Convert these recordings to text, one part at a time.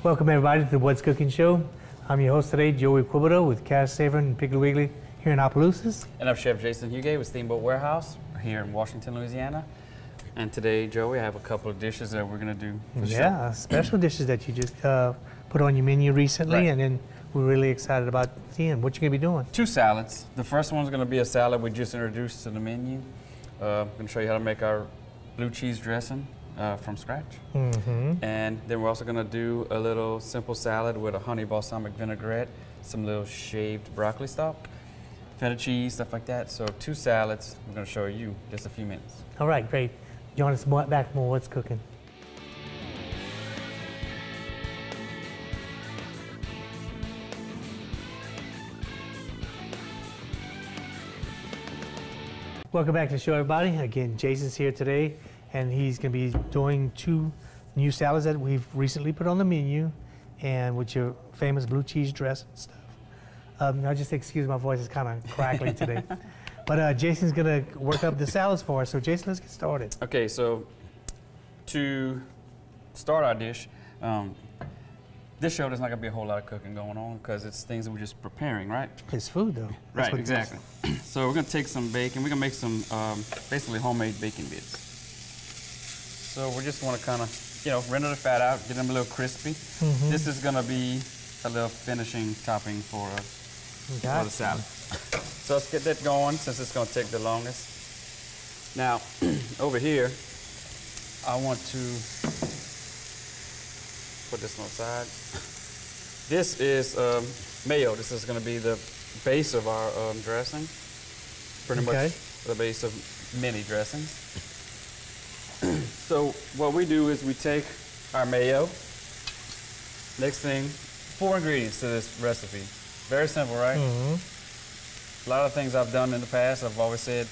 Welcome everybody to the What's Cooking Show. I'm your host today, Joey Quibido with Cash Saver and Piggly Wiggly here in Opelousas. And I'm Chef Jason Huguet with Steamboat Warehouse here in Washington, Louisiana. And today, Joey, I have a couple of dishes that we're going to do. Yeah, special dishes that you just put on your menu recently, Right. and then we're really excited about seeing what you're going to be doing. 2 salads. The first one's going to be a salad we just introduced to the menu. I'm going to show you how to make our blue cheese dressing from scratch. And then we're also going to do a little simple salad with a honey balsamic vinaigrette, some little shaved broccoli stalk, feta cheese, stuff like that. So 2 salads. We're going to show you in just a few minutes. All right, great. Join us back more What's Cooking. Welcome back to the show, everybody. Again, Jason's here today, and he's going to be doing 2 new salads that we've recently put on the menu, and with your famous blue cheese dress and stuff. I'll just excuse my voice; it's kind of crackly today. But Jason's going to work up the salads for us. So, Jason, let's get started. Okay, so to start our dish, this show there's not going to be a whole lot of cooking going on because it's things that we're just preparing, right? It's food, though. That's Right, exactly. So we're going to take some bacon. We're going to make some basically homemade bacon bits. So we just want to kind of, render the fat out, get them a little crispy. This is going to be a little finishing topping for the salad. So let's get that going since it's going to take the longest. Now, over here, I want to put this on the side. This is mayo. This is going to be the base of our dressing. Pretty much the base of many dressings. So what we do is we take our mayo. Next thing, 4 ingredients to this recipe. Very simple, right? A lot of things I've done in the past, I've always said,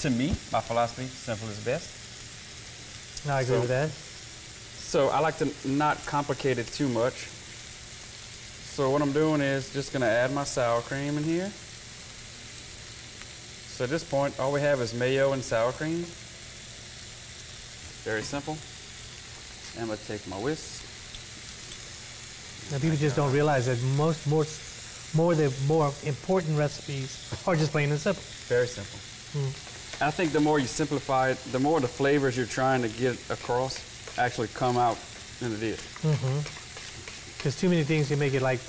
to me, my philosophy, simple is best. I agree with that. So I like to not complicate it too much. So what I'm doing is just going to add my sour cream in here. So at this point, all we have is mayo and sour cream. Very simple. And I'm going to take my whisk. Now, people just don't realize that the more important recipes are just plain and simple. Very simple. I think the more you simplify it, the more the flavors you're trying to get across actually come out in the dish. There's too many things to make it like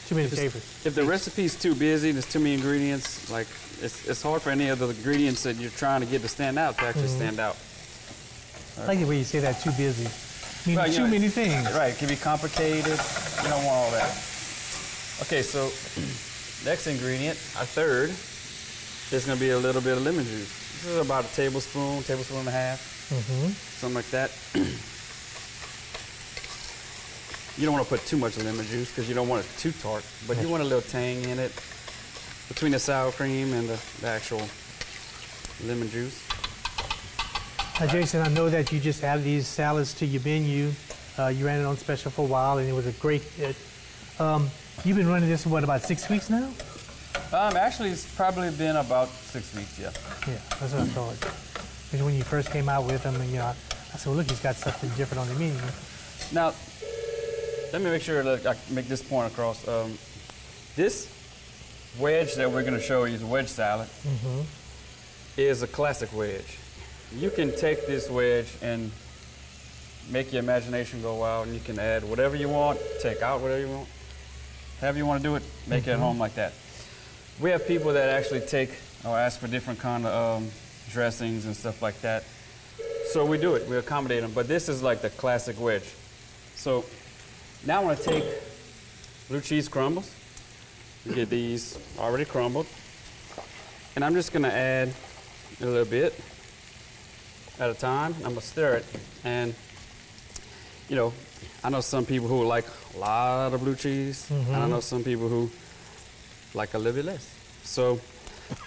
too many flavors. If the recipe's too busy, there's too many ingredients, like it's hard for any of the ingredients that you're trying to get to stand out to actually stand out. I like the way you say that, too busy. I mean, Right, too many things. Right, it can be complicated. You don't want all that. Okay, so next ingredient, our third, is going to be a little bit of lemon juice. This is about a tablespoon and a half, something like that. You don't want to put too much lemon juice because you don't want it too tart, but you want a little tang in it between the sour cream and the actual lemon juice. Now, Jason, I know that you just added these salads to your menu. You ran it on special for a while, and it was a great hit. You've been running this, what, about 6 weeks now? Actually, it's probably been about 6 weeks, yeah. Yeah, that's what I thought. Because when you first came out with them, I said, well, look, he's got something different on the menu. Now, let me make sure that I make this point across. This wedge that we're going to show you, the wedge salad, is a classic wedge. You can take this wedge and make your imagination go wild, and you can add whatever you want, take out whatever you want. However you want to do it, make it at home like that. We have people that actually take or ask for different kind of dressings and stuff like that. So we do it, we accommodate them, but this is like the classic wedge. So now I want to take blue cheese crumbles. You get these already crumbled. And I'm just going to add a little bit at a time. I'm going to stir it. And, I know some people who like a lot of blue cheese. And I know some people who like a little bit less. So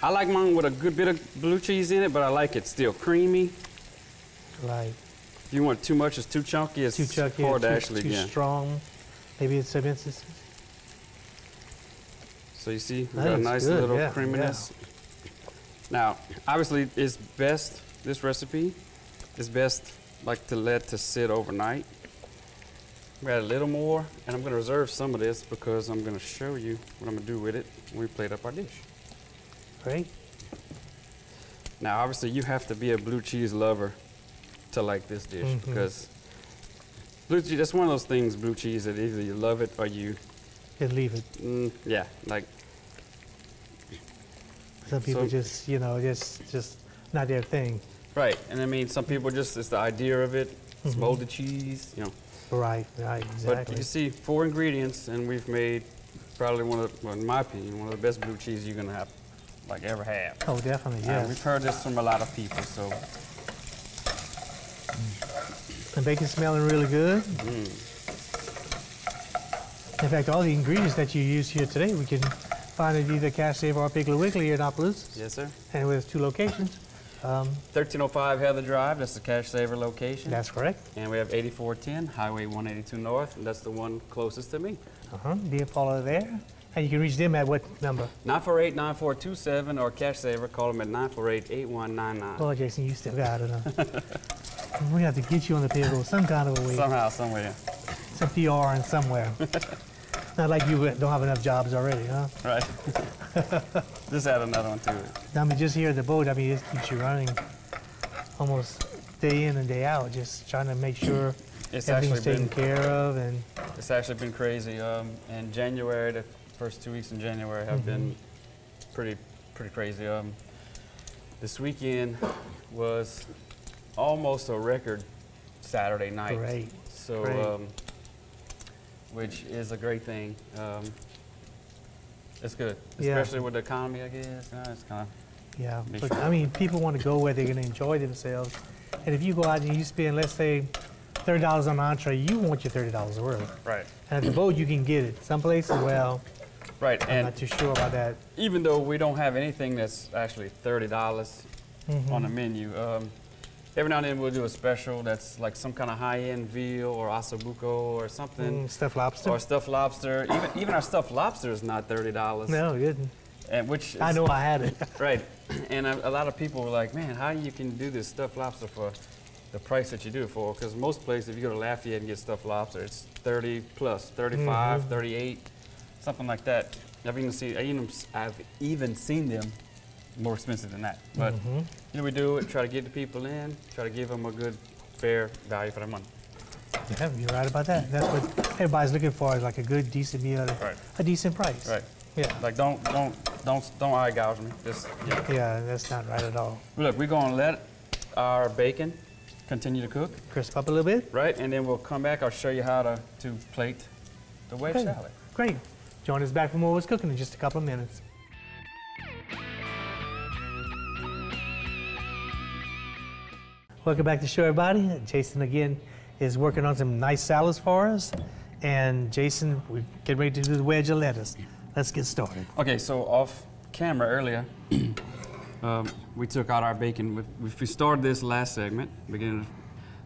I like mine with a good bit of blue cheese in it, but I like it still creamy. Right. If you want too much, it's too chunky. It's too chunky, hard to actually too strong. Maybe in some instances. So you see, we got a nice little creaminess. Now, obviously, it's best, this recipe is best like to let to sit overnight. We add a little more, and I'm gonna reserve some of this because I'm gonna show you what I'm gonna do with it when we plate up our dish. Great. Now, obviously, you have to be a blue cheese lover to like this dish because blue cheese, that's one of those things, blue cheese, that either you love it or you... Just leave it. Yeah, like... Some people just, you know, just not their thing. Right, and I mean, some people just, it's the idea of it, it's molded cheese, you know. Right, exactly. But you see 4 ingredients, and we've made probably one of, well, in my opinion, one of the best blue cheese you're gonna have, like ever have. Oh, definitely, yes. We've heard this from a lot of people, so. The bacon's smelling really good. In fact, all the ingredients that you use here today, we can find at either Cash Saver or Piggly Wiggly here in Opelousas. Yes, sir. And with 2 locations. 1305 Heather Drive, that's the Cash Saver location. That's correct. And we have 8410 Highway 182 North, and that's the one closest to me. Be a follower there. And you can reach them at what number? 948-9427 or Cash Saver, call them at 948-8199. Oh, Jason, you still got it. We have to get you on the payroll some kind of a way. Somehow, somewhere. Some PR in somewhere. Not like you don't have enough jobs already, huh? Right. Just add another one to it. I mean, just here at the boat, I mean, it keeps you running almost day in and day out, just trying to make sure everything's taken care of. And it's actually been crazy. In January, the first 2 weeks in January have been pretty crazy. This weekend was almost a record Saturday night. Great. So, Great. Which is a great thing. It's good, Yeah. especially with the economy, I guess. It's kind of Yeah, but I mean, people want to go where they're going to enjoy themselves. And if you go out and you spend, let's say, $30 on an entree, you want your $30 worth. right. And at the boat, you can get it. Some places, well, Right, I'm and not too sure about that. even though we don't have anything that's actually $30 on the menu, every now and then we'll do a special that's like some kind of high-end veal or ossobuco or something. Stuffed lobster? Or stuffed lobster. Even our stuffed lobster is not $30. No, it didn't. And which is, I know I had it. Right. And a lot of people were like, man, how you can do this stuffed lobster for the price that you do it for? Because most places, if you go to Lafayette and get stuffed lobster, it's 30 plus, 35, 38, something like that. I've even seen them more expensive than that. But you know, we do it, try to get the people in, try to give them a good, fair value for their money. Yeah, you're right about that. That's what everybody's looking for, is like a good, decent meal at a decent price. Right. Yeah. Like don't eye gouge me. Just Yeah, that's not right at all. Look, we're gonna let our bacon continue to cook. Crisp up a little bit. Right, and then we'll come back. I'll show you how to plate the wedge salad. Great. Join us back for more What's Cooking in just a couple of minutes. Welcome back to the show, everybody. Jason again is working on some nice salads for us. And Jason, we're getting ready to do the wedge of lettuce. Let's get started. Okay, so off camera earlier, we took out our bacon. We started this last segment, beginning of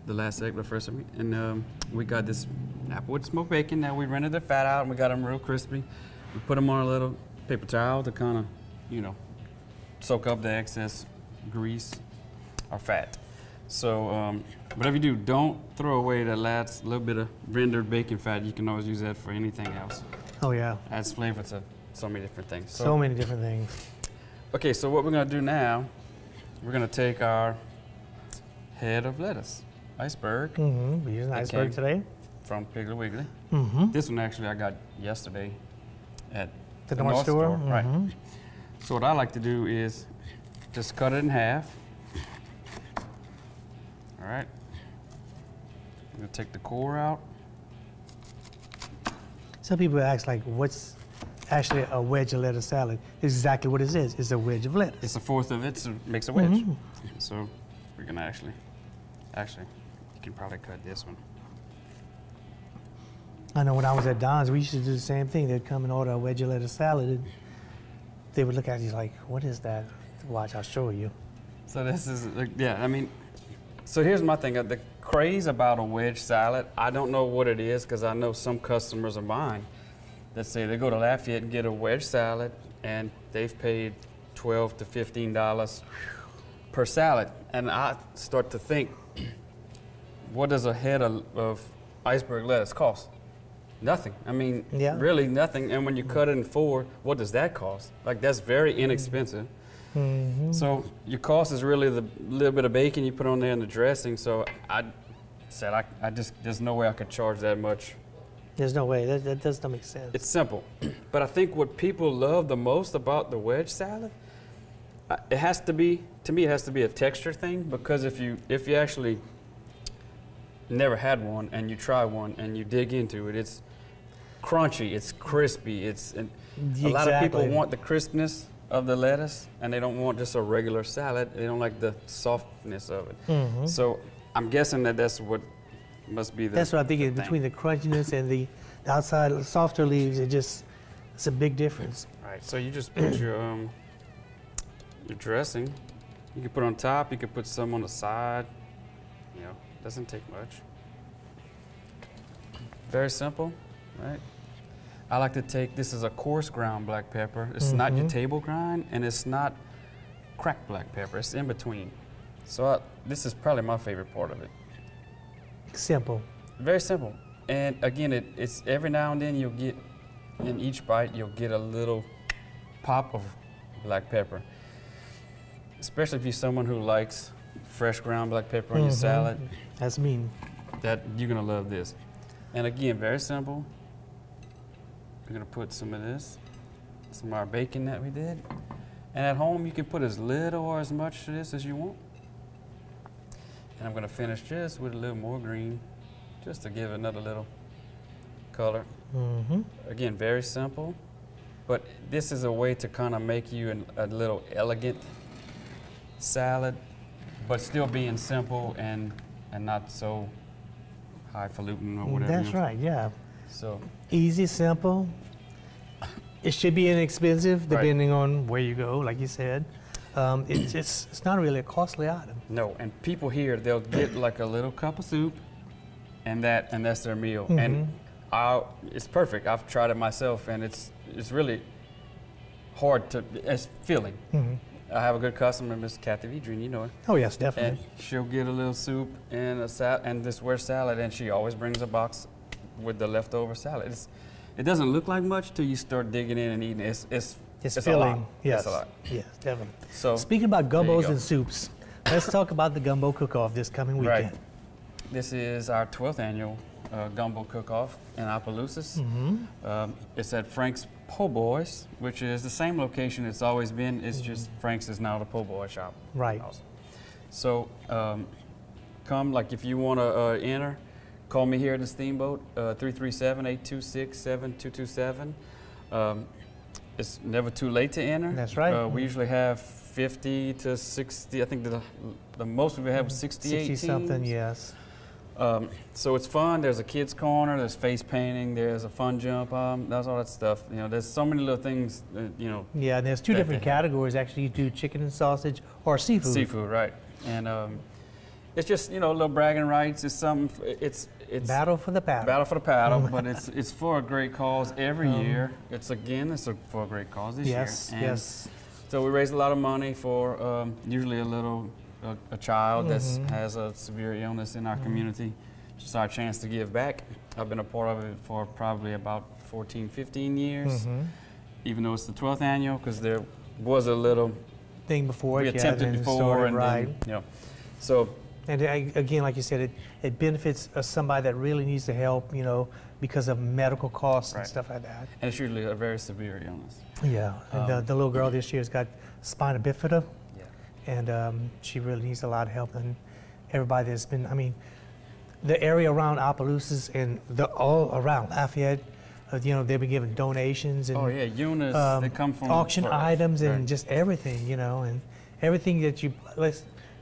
the last segment, the first segment, and we got this applewood smoked bacon. Now we rendered the fat out and we got them real crispy. We put them on a little paper towel to kind of, you know, soak up the excess grease or fat. So whatever you do, don't throw away that last little bit of rendered bacon fat. You can always use that for anything else. Oh, yeah. Adds flavor to so many different things. So many different things. Okay, so what we're gonna do now, we're gonna take our head of lettuce, iceberg. We're using iceberg today. From Piggly Wiggly. This one actually I got yesterday at the North Store. Right. So what I like to do is just cut it in half. All right. I'm gonna take the core out. Some people ask, like, what's actually a wedge of lettuce salad? It's exactly what it is. It's a wedge of lettuce. It's a fourth of it, so it makes a wedge. So we're gonna actually, you can probably cut this one. I know when I was at Don's, we used to do the same thing. They'd come and order a wedge of lettuce salad, and they would look at you like, what is that? Watch, I'll show you. So this is, yeah, I mean, so here's my thing. The craze about a wedge salad, I don't know what it is, because I know some customers of mine that say they go to Lafayette and get a wedge salad, and they've paid $12 to $15 per salad. And I start to think, what does a head of iceberg lettuce cost? Nothing. I mean, Yeah. really nothing. And when you cut it in 4, what does that cost? Like, that's very inexpensive. Mm-hmm. So your cost is really the little bit of bacon you put on there and the dressing. So I said, I just, there's no way I could charge that much. There's no way. That does not make sense. It's simple. But I think what people love the most about the wedge salad, it has to be, to me, it has to be a texture thing, because if you actually never had one and you try one and you dig into it, it's crunchy, it's crispy, and a lot of people want the crispness of the lettuce, and they don't want just a regular salad. They don't like the softness of it. Mm-hmm. So I'm guessing that that's what must be the That's what I'm thinking. thing. Between the crunchiness and the outside softer leaves, it's a big difference. Right. So you just put your dressing. You can put on top. You can put some on the side. You know, doesn't take much. Very simple, right? I like to take, this is a coarse ground black pepper. It's not your table grind, and it's not cracked black pepper. It's in between. So this is probably my favorite part of it. Simple. Very simple. And again, it's every now and then you'll get, in each bite, you'll get a little pop of black pepper. Especially if you're someone who likes fresh ground black pepper on your salad. That's me. That you're gonna love this. And again, very simple. We're gonna put some of this, some of our bacon that we did. And at home, you can put as little or as much of this as you want. And I'm gonna finish just with a little more green, just to give another little color. Again, very simple, but this is a way to kind of make you a little elegant salad, but still being simple and not so highfalutin or whatever. That's right, yeah. So Easy, simple. It should be inexpensive depending on where you go, like you said. It's not really a costly item. no, and people here, they'll get like a little cup of soup, and that's their meal. And it's perfect. I've tried it myself, and it's really hard to, it's filling. I have a good customer, Miss Kathy Vedrine, you know her. Oh yes, definitely. And she'll get a little soup and this wedge salad, and she always brings a box with the leftover salad. It doesn't look like much till you start digging in and eating. It's filling. a lot. Yes. It's a lot. Yes, definitely. So speaking about there you gumbos go. and soups, let's talk about the gumbo cook-off this coming weekend. Right. This is our 12th annual gumbo cook-off in Opelousas. It's at Frank's Po' Boys, which is the same location it's always been. It's just Frank's is now the Po' Boy shop. Right. Also. So come, like if you want to enter, call me here at the Steamboat, 337-826-7227. It's never too late to enter. That's right. We usually have 50 to 60. I think the most we have was 68 60 something, teams. yes. So it's fun. There's a kids corner. There's face painting. There's a fun jump. That's all that stuff. You know, there's so many little things. You know. Yeah, and there's two different categories actually. You do chicken and sausage or seafood. Seafood, right? And it's just, you know, little bragging rights. It's something. It's Battle for the paddle. battle for the paddle, but it's for a great cause every year. It's for a great cause this year. Yes, And yes. So we raise a lot of money for usually a child that has a severe illness in our community. Just our chance to give back. I've been a part of it for probably about 14, 15 years, even though it's the 12th annual, because there was a little Thing before we it, attempted and before, started, and right. then, you know, so And again, like you said, it benefits somebody that really needs the help, you know, because of medical costs and Right. stuff like that. and it's usually a very severe illness. Yeah, and the little girl this year has got spina bifida, Yeah. and she really needs a lot of help. And everybody that's been, I mean, the area around Opelousas and all around Lafayette, you know, they've been giving donations and Oh yeah, Eunice. They come from auction far- items and right. just everything, you know, and everything that you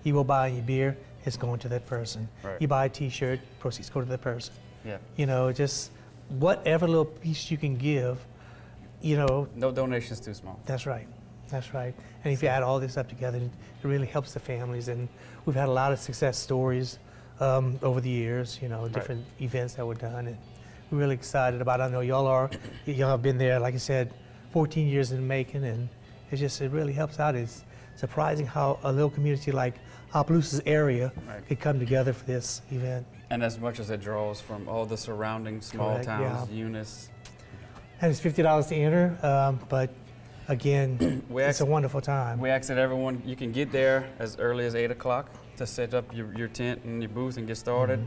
will buy in your beer is going to that person. Right. You buy a T-shirt, proceeds go to that person. Yeah. You know, just whatever little piece you can give, you know. No donations too small. That's right. That's right. And if you add all this up together, it really helps the families. And we've had a lot of success stories over the years, you know, different events that were done. And we're really excited about it. I know y'all have been there, like I said, 14 years in the making, and it really helps out. It's surprising how a little community like Opelousas area could come together for this event. And as much as it draws from all the surrounding small Correct, towns, yeah. Eunice. And it's $50 to enter, but again, it's a wonderful time. We ask that everyone, you can get there as early as 8 o'clock to set up your tent and your booth and get started.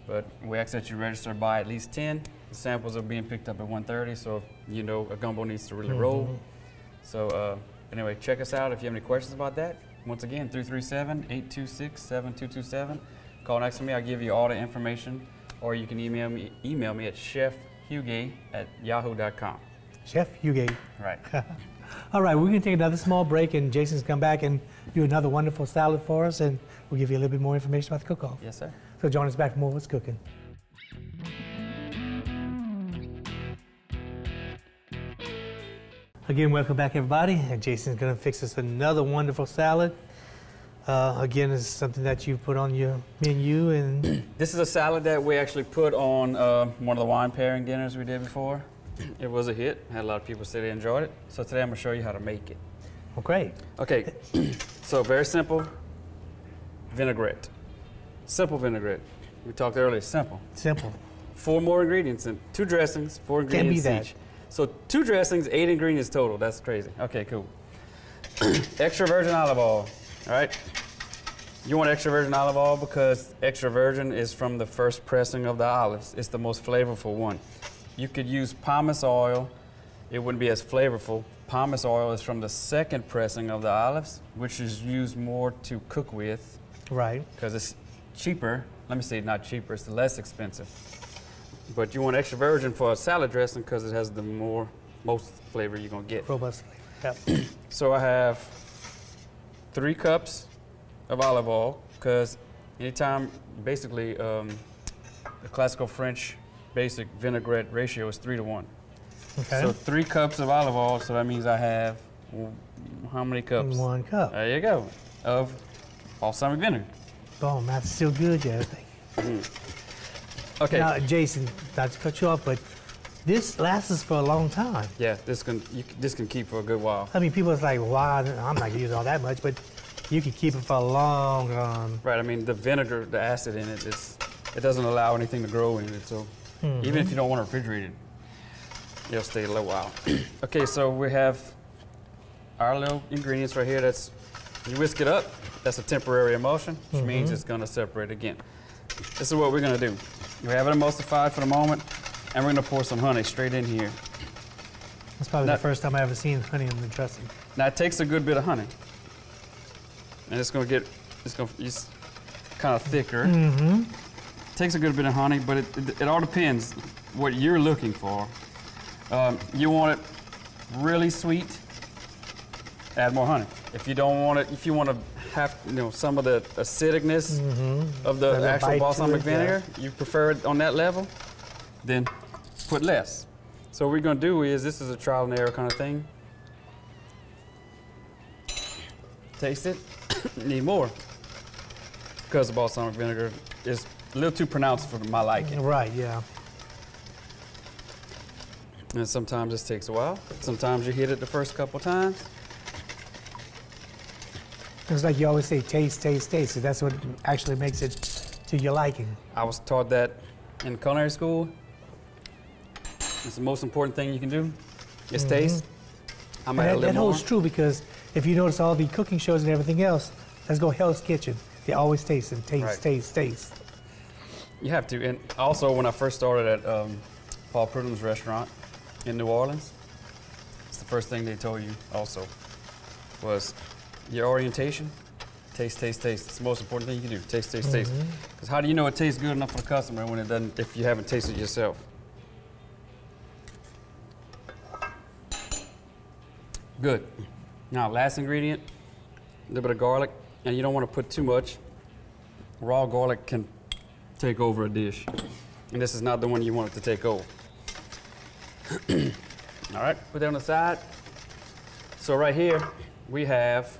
But we ask that you register by at least 10. The samples are being picked up at 1:30, so if you know a gumbo needs to really roll. So anyway, check us out if you have any questions about that. Once again, 337-826-7227. Call next to me, I'll give you all the information, or you can email me at chefhuguet@yahoo.com. Chef Huguet. Right. All right, we're going to take another small break, and Jason's come back and do another wonderful salad for us, and we'll give you a little bit more information about the cook-off. Yes, sir. So join us back for more What's Cooking. Again, welcome back, everybody. And Jason's going to fix us another wonderful salad. Again, it's something that you put on your menu, and This is a salad that we actually put on one of the wine pairing dinners we did before. It was a hit. Had a lot of people say they enjoyed it. So today I'm going to show you how to make it. well, great. Okay, so very simple vinaigrette. Simple vinaigrette. We talked earlier, simple. Simple. 4 more ingredients and 2 dressings, 4 Can't be ingredients that. each. So 2 dressings, 8 ingredients total. That's crazy. Okay, cool. Extra virgin olive oil. All right. You want extra virgin olive oil because extra virgin is from the first pressing of the olives. It's the most flavorful one. You could use pomace oil. It wouldn't be as flavorful. Pomace oil is from the second pressing of the olives, which is used more to cook with Right. because it's cheaper. Let me say not cheaper, it's less expensive. But you want extra virgin for a salad dressing because it has the most flavor you're gonna get. Robust flavor. Yep. So I have 3 cups of olive oil because anytime, basically, the classical French basic vinaigrette ratio is 3 to 1. Okay. So 3 cups of olive oil, so that means I have, how many cups? 1 cup. There you go, of balsamic vinegar. Oh, math is still good, yeah, I think. Okay. Now, Jason, not to cut you off, but this lasts us for a long time. Yeah, this can keep for a good while. I mean, people are like, wow, I'm not gonna use all that much, but you can keep it for a long time. Right, I mean, the vinegar, the acid in it, it doesn't allow anything to grow in it, so even if you don't want to refrigerate it, it'll stay a little while. Okay, so we have our little ingredients right here. You whisk it up, that's a temporary emulsion, which means it's gonna separate again. This is what we're gonna do. We have it emulsified for the moment, and we're gonna pour some honey straight in here. That's probably Now- the first time I ever seen honey in the dressing. Now it takes a good bit of honey, and it's kind of thicker. Takes a good bit of honey, but it all depends what you're looking for. You want it really sweet, add more honey. If you don't want it, if you want to have some of the acidicness of the Have a actual bite to balsamic it, yeah. vinegar, you prefer it on that level, then put less. So what we're gonna do is, this is a trial and error kind of thing. Taste it, need more. Because the balsamic vinegar is a little too pronounced for my liking. Right, yeah. And sometimes this takes a while. Sometimes you hit it the first couple times. It's like you always say, taste, taste, taste. So that's what actually makes it to your liking. I was taught that in culinary school. It's the most important thing you can do is taste. I might add a And that little more. holds true because if you notice all the cooking shows and everything else, let's go Hell's Kitchen. They always taste and taste, Right. taste, taste. You have to. And also, when I first started at Paul Prudhomme's restaurant in New Orleans, it's the first thing they told you also was your orientation. Taste, taste, taste. It's the most important thing you can do. Taste, taste, taste. Because how do you know it tastes good enough for the customer when it doesn't, if you haven't tasted it yourself? Good. Now, last ingredient, a little bit of garlic, and you don't want to put too much. Raw garlic can take over a dish, and this is not the one you want it to take over. All right, put that on the side. So right here, we have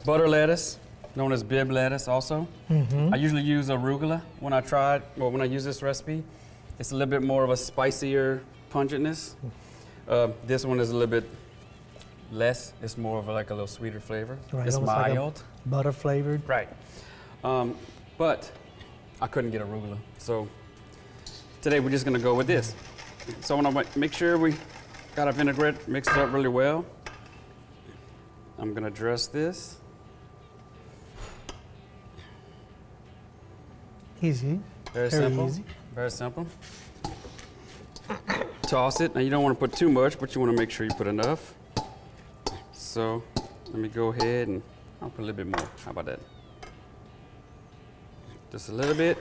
butter lettuce, known as bib lettuce also. I usually use arugula when I use this recipe. It's a little bit more of a spicier pungentness. This one is a little bit less. It's more of like a little sweeter flavor. Right, It's almost like a mild. butter flavored. Right. But I couldn't get a ruler. So today we're just gonna go with this. So I wanna make sure we got our vinaigrette mixed up really well. I'm gonna dress this. Easy. Very simple. Easy. Very simple. Toss it. Now you don't want to put too much, but you want to make sure you put enough. So let me go ahead and I'll put a little bit more. How about that? Just a little bit.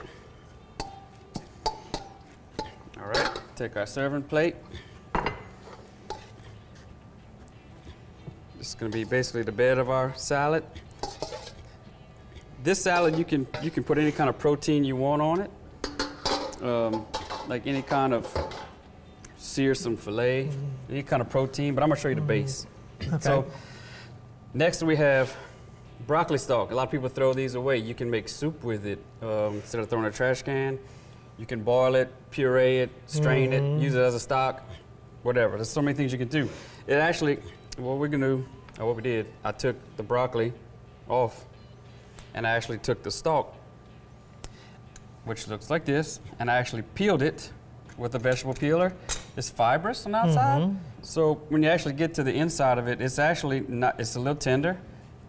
All right. Take our serving plate. This is going to be basically the bed of our salad. This salad, you can put any kind of protein you want on it, like any kind of sear some filet, any kind of protein. But I'm gonna show you the base. Okay. So next we have broccoli stalk. A lot of people throw these away. You can make soup with it instead of throwing in a trash can. You can boil it, puree it, strain it, use it as a stock, whatever. There's so many things you can do. It actually, what we're gonna do, or what we did, I took the broccoli off. And I actually took the stalk, which looks like this, and I actually peeled it with a vegetable peeler. It's fibrous on the outside, so when you actually get to the inside of it, it's actually not, it's a little tender,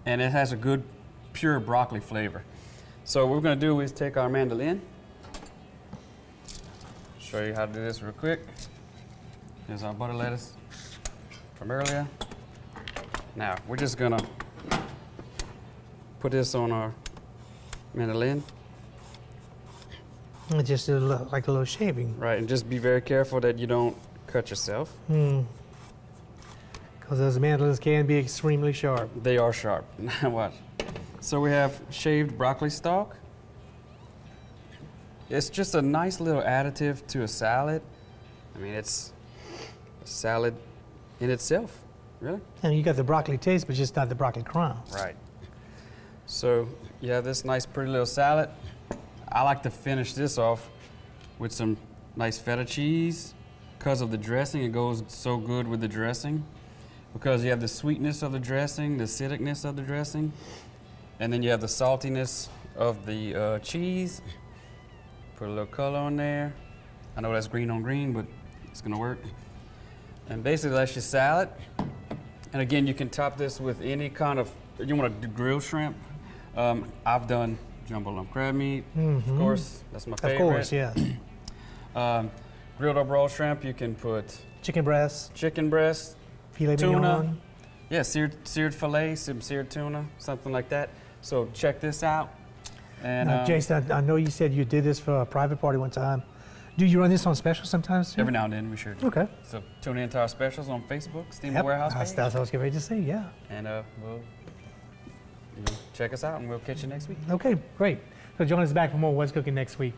and it has a good, pure broccoli flavor. So what we're gonna do is take our mandolin, show you how to do this real quick. Here's our butter lettuce from earlier. Now, we're just gonna put this on our mandolin. Just like a little shaving. Right, and just be very careful that you don't cut yourself. Because those mandolins can be extremely sharp. They are sharp. Now watch. So we have shaved broccoli stalk. It's just a nice little additive to a salad. I mean, it's a salad in itself, really. And you got the broccoli taste, but just not the broccoli crumb. Right. So you have this nice pretty little salad. I like to finish this off with some nice feta cheese. Because of the dressing, it goes so good with the dressing. Because you have the sweetness of the dressing, the acidicness of the dressing, and then you have the saltiness of the cheese. Put a little color on there. I know that's green on green, but it's gonna work. And basically that's your salad. And again, you can top this with any kind of, you want to do grilled shrimp. I've done jumbo lump crab meat, of course, that's my favorite. Of course, yeah. Grilled up raw shrimp, you can put Chicken breast, filet tuna. mignon. Yeah, seared filet, some seared tuna, something like that. So check this out. And Now, Jason, I know you said you did this for a private party one time. Do you run this on special sometimes too? every now and then we sure do. Okay. So tune into our specials on Facebook, Steamer Yep. Warehouse That's page. what I was getting ready to say, yeah. And we'll check us out and we'll catch you next week. Okay, great. So join us back for more What's Cooking next week.